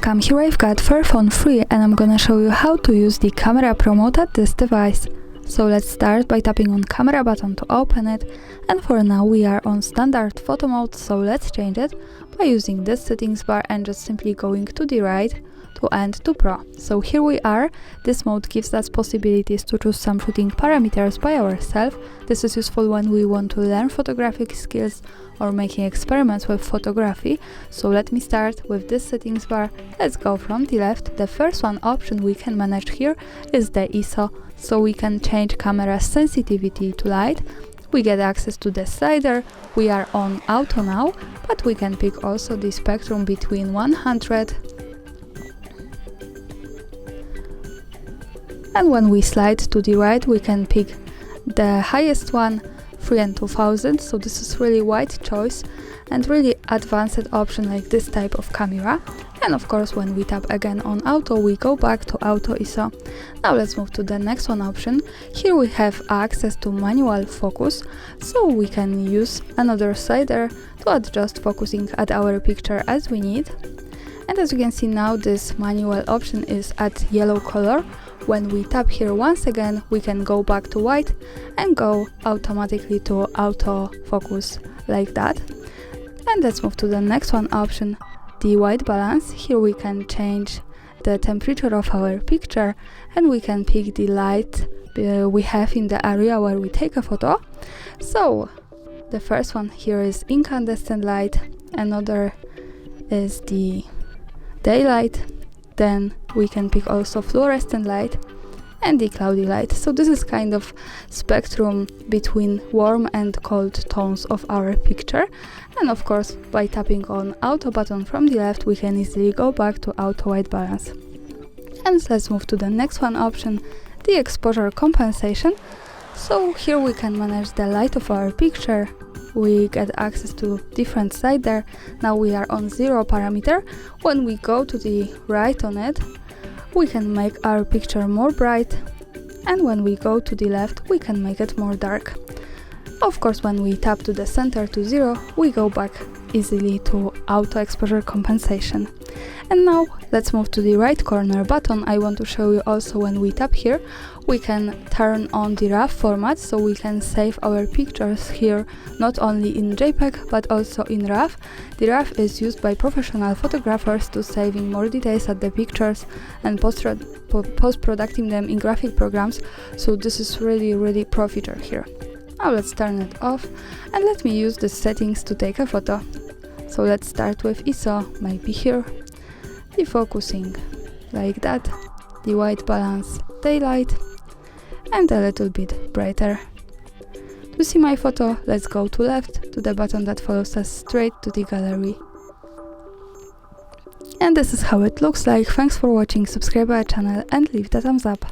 Welcome, here I've got Fairphone free and I'm gonna show you how to use the camera promote at this device. So let's start by tapping on camera button to open it, and for now we are on standard photo mode, so let's change it by using this settings bar and just simply going to the right to end to Pro. So here we are. This mode gives us possibilities to choose some shooting parameters by ourselves. This is useful when we want to learn photographic skills or making experiments with photography. So let me start with this settings bar. Let's go from the left. The first one option we can manage here is the ISO, so we can change camera sensitivity to light. We get access to the slider. We are on auto now, but we can pick also the spectrum between 100 and when we slide to the right we can pick the highest one, 3 and 2000, so this is really wide choice and really advanced option like this type of camera. And of course when we tap again on auto we go back to auto ISO. Now let's move to the next one option. Here we have access to manual focus, so we can use another slider to adjust focusing at our picture as we need. And as you can see now, this manual option is at yellow color. When we tap here once again, we can go back to white and go automatically to auto focus like that. And let's move to the next one option, the white balance. Here we can change the temperature of our picture and we can pick the light we have in the area where we take a photo. So the first one here is incandescent light, another is the daylight, then we can pick also fluorescent light and the cloudy light. So this is kind of spectrum between warm and cold tones of our picture. And of course by tapping on auto button from the left we can easily go back to auto white balance. And let's move to the next one option, the exposure compensation. So here we can manage the light of our picture. We get access to different slider. Now we are on 0 parameter. When we go to the right on it, we can make our picture more bright, and when we go to the left, we can make it more dark. Of course, when we tap to the center to 0, we go back easily to auto exposure compensation. And now let's move to the right corner button. I want to show you also when we tap here, we can turn on the RAW format, so we can save our pictures here not only in JPEG but also in RAW. The RAW is used by professional photographers to saving more details at the pictures and post-producing them in graphic programs, so this is really pro feature here. Now let's turn it off and let me use the settings to take a photo. So let's start with ISO, maybe here, the focusing like that, the white balance, daylight, and a little bit brighter. To see my photo, let's go to left to the button that follows us straight to the gallery. And this is how it looks like. Thanks for watching, subscribe our channel and leave the thumbs up.